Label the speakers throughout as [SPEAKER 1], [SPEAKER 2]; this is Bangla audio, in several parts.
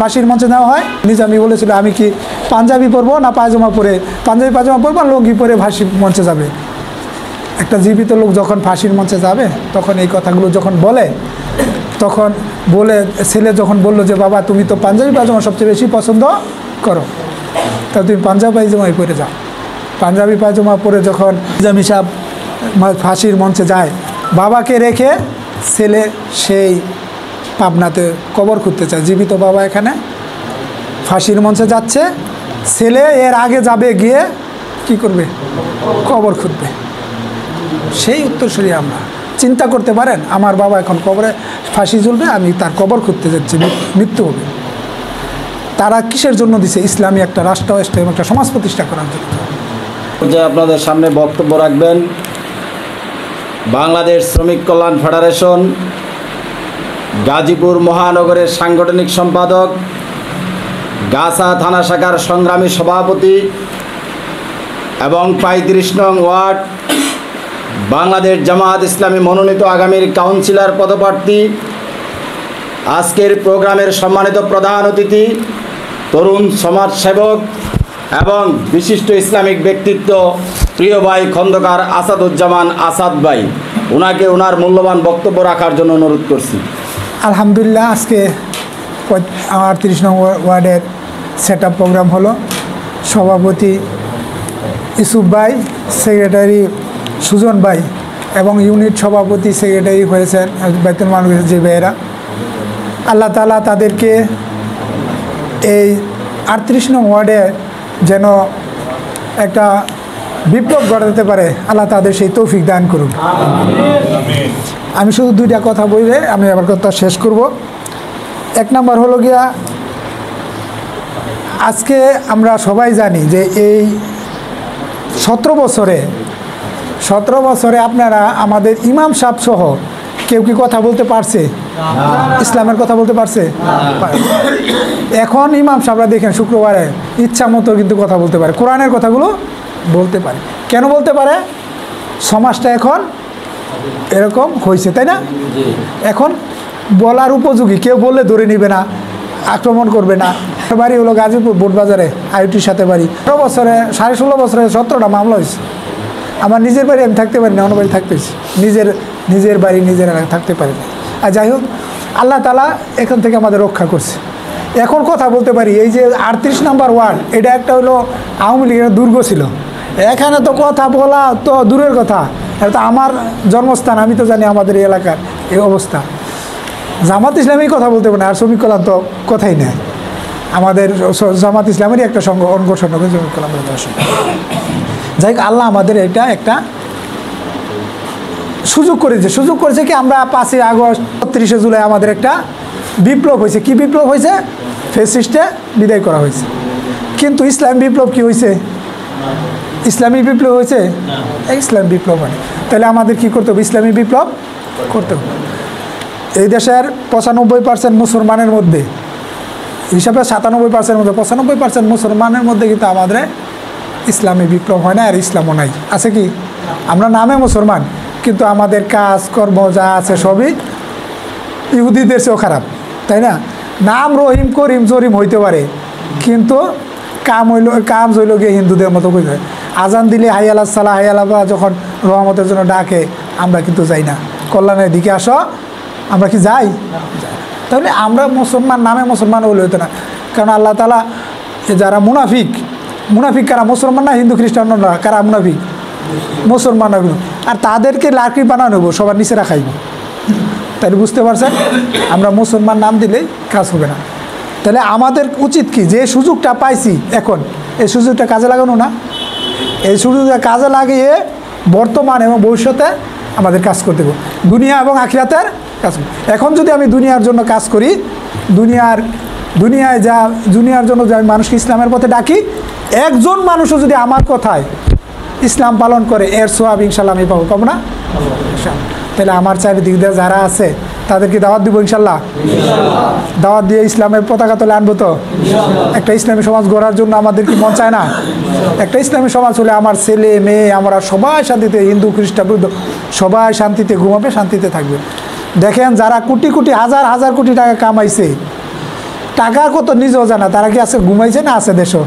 [SPEAKER 1] ফাঁসির মঞ্চে নেওয়া হয়, নিজামী বলেছিল আমি কি পাঞ্জাবি পরবো না পায়জামা পরে, পাঞ্জাবি পায়জামা পরবো আর লুঙ্গি পরে ফাঁসির মঞ্চে যাবে। একটা জীবিত লোক যখন ফাঁসির মঞ্চে যাবে তখন এই কথাগুলো যখন বলে, তখন বলে ছেলে যখন বললো যে বাবা তুমি তো পাঞ্জাবি পায়জামা সবচেয়ে বেশি পছন্দ করো, তা তুমি পাঞ্জাবি পায়জামাই পরে যাও। পাঞ্জাবি পায়জামা পরে যখন নিজামী সাহেব ফাঁসির মঞ্চে যায়, বাবাকে রেখে ছেলে সেই পাবনাতে কবর খুঁড়তে চায়। জীবিত বাবা এখানে ফাঁসির মঞ্চে যাচ্ছে, ছেলে এর আগে যাবে গিয়ে কি করবে, কবর খুঁড়বে। সেই উত্তরসূরি আমরা। চিন্তা করতে পারেন আমার বাবা এখন কবরে ফাঁসি ঝুলবে, আমি তার কবর খুঁড়তে যাচ্ছি, মৃত্যু হবে। তারা কিসের জন্য দিছে? ইসলামী একটা রাষ্ট্র, ইসলামী একটা সমাজ প্রতিষ্ঠা করার জন্য।
[SPEAKER 2] যে আপনাদের সামনে বক্তব্য রাখবেন বাংলাদেশ শ্রমিক কল্যাণ ফেডারেশন গাজীপুর মহানগরের সাংগঠনিক সম্পাদক, গাছা থানা শাখার সংগ্রামী সভাপতি এবং 35 নং ওয়ার্ড বাংলাদেশ জামায়াত ইসলামী মনোনীত আগামীর কাউন্সিলর পদপ্রার্থী, আজকের প্রোগ্রামের সম্মানিত প্রধান অতিথি, তরুণ সমাজসেবক এবং বিশিষ্ট ইসলামিক ব্যক্তিত্ব প্রিয় ভাই খন্দকার আসাদুজ্জামান আসাদ ভাই, ওনাকে ওনার মূল্যবান বক্তব্য রাখার জন্য অনুরোধ করছি।
[SPEAKER 1] আলহামদুলিল্লাহ, আজকে 38 নং ওয়ার্ডের সেট আপ প্রোগ্রাম হলো। সভাপতি ইউসুফ ভাই, সেক্রেটারি সুজন ভাই এবং ইউনিট সভাপতি সেক্রেটারি হয়েছেন বাইতুল মাল যে ভাইয়েরা। আল্লাহ তাআলা তাদেরকে এই 38 নং ওয়ার্ডে যেন একটা বিপ্লব ঘটাতে পারে, আল্লাহ তাদের সেই তৌফিক দান করুন। আমি শুধু দুইটা কথা বলে আমি আবার কথা শেষ করব। এক নাম্বার হলো গিয়া, আজকে আমরা সবাই জানি যে এই 17 বছরে আপনারা আমাদের ইমাম সাহেব সহ কেউ কি কথা বলতে পারছে? ইসলামের কথা বলতে পারছে? এখন ইমাম সাহেবরা দেখেন শুক্রবারে ইচ্ছা মতো কিন্তু কথা বলতে পারে, কোরআনের কথাগুলো বলতে পারে। কেন বলতে পারে? সমাজটা এখন এরকম হয়েছে, তাই না? এখন বলার উপযোগী, কেউ বললে ধরে নিবে না, আক্রমণ করবে না। বাড়ি হলো গাজীপুর বোটবাজারে, আইটির সাথে বাড়ি। 16 বছরে 17টা মামলা হয়েছে। আমার নিজের বাড়ি আমি থাকতে পারি না, অন্য বাড়ি থাকতেছি, নিজের বাড়ি নিজের এলাকা থাকতে পারি না। আর যাই হোক, আল্লাহ তাআলা এখান থেকে আমাদের রক্ষা করছে। এখন কথা বলতে পারি। এই যে 38 নম্বর ওয়ার্ড, এটা একটা হলো আওয়ামী লীগের দুর্গ ছিল। এখানে তো কথা বলা তো দূরের কথা, এটা তো আমার জন্মস্থান, আমি তো জানি আমাদের এই এলাকার এই অবস্থা। জামাত ইসলামী কথা বলতে পারে না, আর শ্রমিক কল্যাণ তো কথাই নেই। আমাদের জামাত ইসলামেরই একটা সংগঠন হবে শ্রমিক কল্যাণ। যাই হোক, আল্লাহ আমাদের এটা একটা সুযোগ করেছে কি, আমরা 5ই আগস্ট 30শে জুলাই আমাদের একটা বিপ্লব হয়েছে। কি বিপ্লব হয়েছে? ফ্যাসিস্টে বিদায় করা হয়েছে। কিন্তু ইসলাম বিপ্লব কি হয়েছে? ইসলামী বিপ্লব হয়েছে? ইসলাম বিপ্লব হয়। তাহলে আমাদের কি করতে হবে? ইসলামী বিপ্লব করতে হবে। এই দেশের 95% মুসলমানের মধ্যে, হিসাবে 97% মধ্যে 95% মুসলমানের মধ্যে কিন্তু আমাদের ইসলামী বিপ্লব হয় না, আর ইসলামও নাই। আছে কি? আমরা নামে মুসলমান, কিন্তু আমাদের কাজ কর্ম যা আছে সবই ইহুদিদের চেয়েও খারাপ, তাই না? নাম রহিম করিম জরিম হইতে পারে, কিন্তু কাম হইল গিয়ে হিন্দুদের মতো করে যায়। আজান দিলে হাই আল্লাহ সালাহ হাই আল্লাহ যখন রহমতের জন্য ডাকে, আমরা কিন্তু যাই না। কল্যাণের দিকে আসো, আমরা কি যাই? তাহলে আমরা মুসলমান, নামে মুসলমান হলে হতো না। কারণ আল্লাহ তাআলা যারা মুনাফিক কারা? মুসলমান না হিন্দু খ্রিস্টানরা? কারা মুনাফিক? মুসলমান। আর তাদেরকে লাকড়ি বানানো নেবো, সবার নিচে রাখাইব। তাহলে বুঝতে পারছেন, আমরা মুসলমান নাম দিলেই কাজ হবে না। তাহলে আমাদের উচিত কি, যে সুযোগটা পাইছি এখন, এই সুযোগটা কাজে লাগানো না? এই সুযোগটা কাজে লাগিয়ে বর্তমান এবং ভবিষ্যতে আমাদের কাজ করতে হবে, দুনিয়া এবং আখিরাতের কাজ। এখন যদি আমি দুনিয়ার জন্য কাজ করি, দুনিয়ার জন্য যে আমি মানুষকে ইসলামের পথে ডাকি, একজন মানুষও যদি আমার কথায় ইসলাম পালন করে, এর সোয়াব ইনশাল্লাহ আমি পাবো না? তাহলে আমার চারিদিক দিয়ে যারা আছে তাদেরকে দাওয়াত দিব ইনশাল্লাহ। দাওয়াত দিয়ে ইসলামের পতাকা তোলে আনবো তো। একটা ইসলামী সমাজ গড়ার জন্য আমাদের কি মন চায় না? একটা ইসলামী সমাজ হলে আমার ছেলে মেয়ে আমরা সবাই শান্তিতে, হিন্দু খ্রিস্টান বৌদ্ধ সবাই শান্তিতে ঘুমাবে, শান্তিতে থাকবে। দেখেন, যারা কোটি কোটি হাজার হাজার কোটি টাকা কামাইছে, টাকা কত নিজেও জানা, তারা কি আছে ঘুমাইছে না আছে দেশও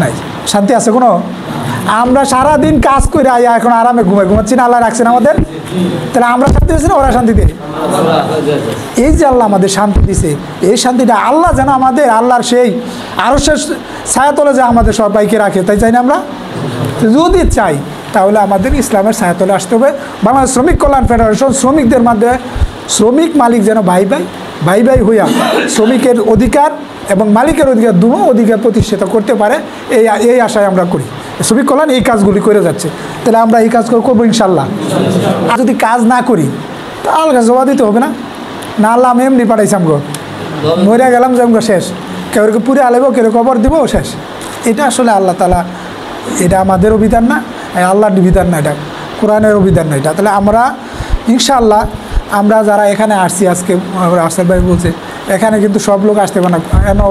[SPEAKER 1] নাই, শান্তি আছে কোনো? আমরা সারাদিন কাজ করে আইয়া এখন আরামে ঘুমাচ্ছি না, আল্লাহ রাখছেন আমাদের, তাহলে আমরা শান্তি দিচ্ছি না ওরা শান্তি দেয়? এই যে আল্লাহ আমাদের শান্তি দিছে, এই শান্তিটা আল্লাহ যেন আমাদের আল্লাহর সেই আরো শেষ ছায়াতলে যে আমাদের সবাইকে রাখে, তাই চাই না আমরা? যদি চাই তাহলে আমাদের ইসলামের ছায়াতলে আসতে হবে। বাংলাদেশ শ্রমিক কল্যাণ ফেডারেশন শ্রমিকদের মাধ্যমে শ্রমিক মালিক যেন ভাই ভাই হইয়া শ্রমিকের অধিকার এবং মালিকের অধিকার দুটো অধিকার প্রতিষ্ঠিত করতে পারে, এই আশায় আমরা করি। শ্রমিক কল্যাণ এই কাজগুলি করে যাচ্ছে, তাহলে আমরা এই কাজ করবো ইনশাল্লাহ। আর যদি কাজ না করি তা আল্লাহ জবাব দিতে হবে না? না আল্লাহ আমি এমনি পাঠাইছি আমগো, মরিয়া গেলাম যে আমগো শেষ, কেউ পুরে আলেব কেউ কবর দিব শেষ। এটা আসলে আল্লাহ তাআলা, এটা আমাদেরও বিধান না, আল্লাহর বিধান না, এটা কোরআনেরও বিধান না এটা। তাহলে আমরা ইনশাআল্লাহ আমরা যারা এখানে আসছি, আজকে আফসার ভাই বলছে এখানে কিন্তু সব লোক আসতে পারে না, কেন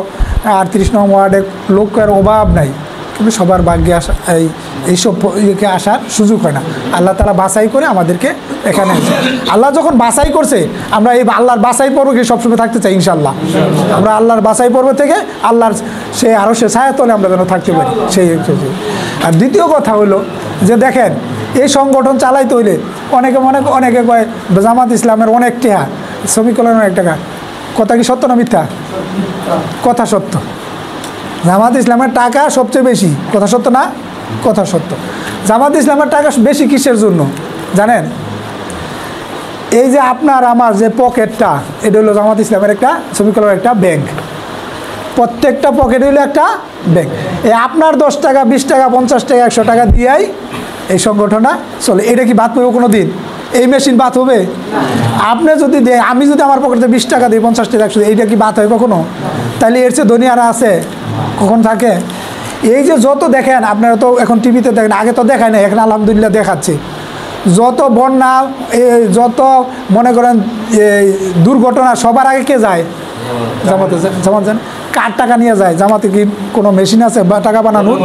[SPEAKER 1] 38 নং ওয়ার্ডে লোকের অভাব নাই, কিন্তু সবার ভাগ্যে আসা এইসব ইয়েকে আসার সুযোগ হয় না। আল্লাহ তাআলা বাছাই করে আমাদেরকে এখানে, আল্লাহ যখন বাছাই করছে আমরা এই আল্লাহর বাছাই পর্বকে সবসময় থাকতে চাই ইনশাআল্লাহ। আমরা আল্লাহর বাছাই পর্ব থেকে আল্লাহর সে আরও সে ছায়াতলে আমরা যেন থাকতে পারি সেই। আর দ্বিতীয় কথা হলো যে দেখেন এই সংগঠন চালাইতে হইলে অনেকে কয় জামাত ইসলামের অনেক টেহা, শ্রমিক কল্যাণের অনেক টাকা, কথা কি সত্য না মিথ্যা? কথা সত্য, জামাত ইসলামের টাকা সবচেয়ে বেশি, কথা সত্য না? কথা সত্য। জামাত ইসলামের টাকা বেশি কিসের জন্য জানেন? এই যে আপনার আমার যে পকেটটা, এটা হলো জামাত ইসলামের একটা শ্রমিক কল্যাণের একটা ব্যাংক, প্রত্যেকটা পকেটে হলো একটা ব্যাংক। এই আপনার 10 টাকা 20 টাকা 50 টাকা 100 টাকা দিয়েই এই সংগঠনটা চলে। এটা কি বাদ পাবো কোনো দিন? এই মেশিন বাদ হবে? আপনি যদি আমি যদি আমার পকেটে 20 টাকা দিই 50 টাকা 100, এইটা কি বাদ হয় কখনো? তাহলে এর চেয়ে দুনিয়ারা আছে কখন থাকে? এই যে যত দেখেন আপনারা তো এখন টিভিতে দেখেন, আগে তো দেখায় না, এখন আলহামদুলিল্লাহ দেখাচ্ছে। যত বন্যা, যত মনে করেন দুর্ঘটনা সবার আগে কে যায়? জামাত যান। কার টাকা নিয়ে যায়? জামাতে কি কোনো মেশিন আছে বা টাকা বানানোর?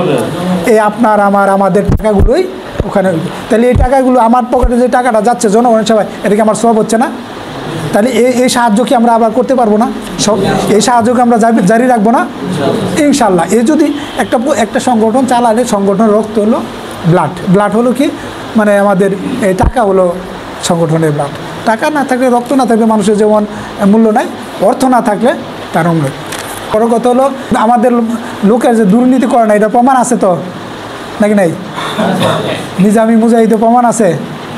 [SPEAKER 1] এই আপনার আমাদের টাকাগুলোই ওখানে। তাহলে এই টাকাগুলো আমার পকেটে যে টাকাটা যাচ্ছে জনগণের সবাই, এটা কি আমার সব হচ্ছে না? তাহলে এই সাহায্য কি আমরা আবার করতে পারবো না? সব এই সাহায্যকে আমরা জারি রাখবো না ইনশাল্লাহ। এই যদি একটা সংগঠন চালালে, সংগঠনের রক্ত হলো ব্লাড হলো কি মানে আমাদের এই টাকা হলো সংগঠনের ব্লাড। টাকা না থাকলে, রক্ত না থাকলে মানুষের যেমন মূল্য নাই, অর্থ না থাকলে তার মূল্য। বড় কথা হলো আমাদের লোকের যে দুর্নীতি করে না, এটা প্রমাণ আছে তো নাকি নাই? নিজামি মুজাহিদে প্রমাণ আছে,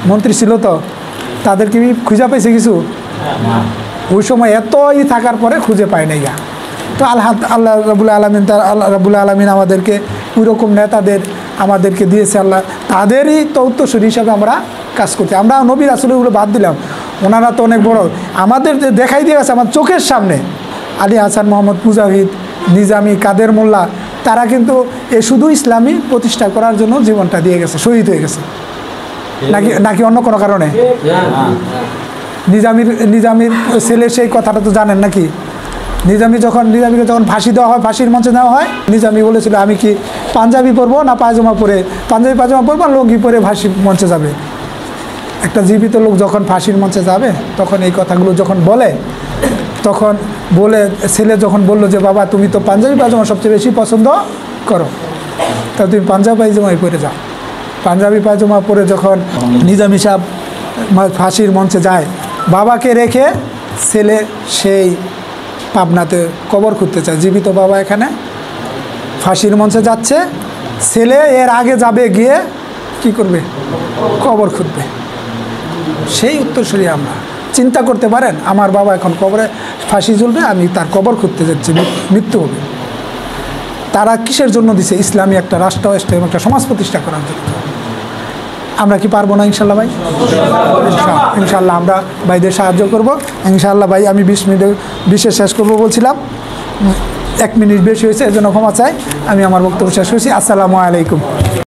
[SPEAKER 1] মন্ত্রী ছিল তো, তাদের কি খুঁজে পাইছে কিছু? ওই সময় এতই থাকার পরে খুঁজে পায় নাই গা। তো আল্লাহ রাব্বুল আলামিন, আল্লাহ রাব্বুল আলামিন আমাদেরকে ওইরকম নেতাদের আমাদেরকে দিয়েছে, আল্লাহ তাদেরই তো উত্তরসূরি হিসাবে আমরা কাজ করতে। আমরা নবী রাসূলগুলো বাদ দিলাম, ওনারা তো অনেক বড়, আমাদের দেখাই দিয়ে গেছে আমার চোখের সামনে। আলী হাসান মোহাম্মদ মুজাহিদ, নিজামি, কাদের মোল্লা, তারা কিন্তু শুধু ইসলামী প্রতিষ্ঠা করার জন্য জীবনটা দিয়ে গেছে, শহীদ হয়ে গেছে। নাকি অন্য কোনো কারণে? নিজামির ছেলে সেই কথাটা তো জানেন নাকি? নিজামিকে যখন ফাঁসি দেওয়া হয়, ফাঁসির মঞ্চে নেওয়া হয়, নিজামি বলেছিল আমি কি পাঞ্জাবি পরবো না পায়জামা পরে, পাঞ্জাবি পায়জামা পরবো আর লুঙ্গি পরে ফাঁসির মঞ্চে যাবে। একটা জীবিত লোক যখন ফাঁসির মঞ্চে যাবে তখন এই কথাগুলো যখন বলে, তখন ছেলে যখন বললো যে বাবা তুমি তো পাঞ্জাবি পায়জামা সবচেয়ে বেশি পছন্দ করো, তা তুমি পাঞ্জাবি পায়জামাই পরে যাও। পাঞ্জাবি পায়জামা পরে যখন নিজামি সাহেব ফাঁসির মঞ্চে যায়, বাবাকে রেখে ছেলে সেই পাবনাতে কবর খুঁড়তে চায়। জীবিত বাবা এখানে ফাঁসির মঞ্চে যাচ্ছে, ছেলে এর আগে যাবে, গিয়ে কি করবে? কবর খুঁড়বে। সেই উত্তরসূরি আমরা। চিন্তা করতে পারেন, আমার বাবা এখন কবরে ফাঁসি ঝুলবে, আমি তার কবর খুঁড়তে যাচ্ছি, মৃত্যু হবে। তারা কিসের জন্য দিছে? ইসলামী একটা রাষ্ট্র, একটা সমাজ প্রতিষ্ঠা করার জন্য। আমরা কি পারবো না ইনশাল্লাহ ভাই? ইনশাল্লাহ আমরা ভাইদের সাহায্য করব ইনশাল্লাহ। ভাই আমি 20 মিনিটে শেষ করবো বলছিলাম, 1 মিনিট বেশি হয়েছে, এর জন্য ক্ষমা চাই। আমি আমার বক্তব্য শেষ করছি। আসসালামু আলাইকুম।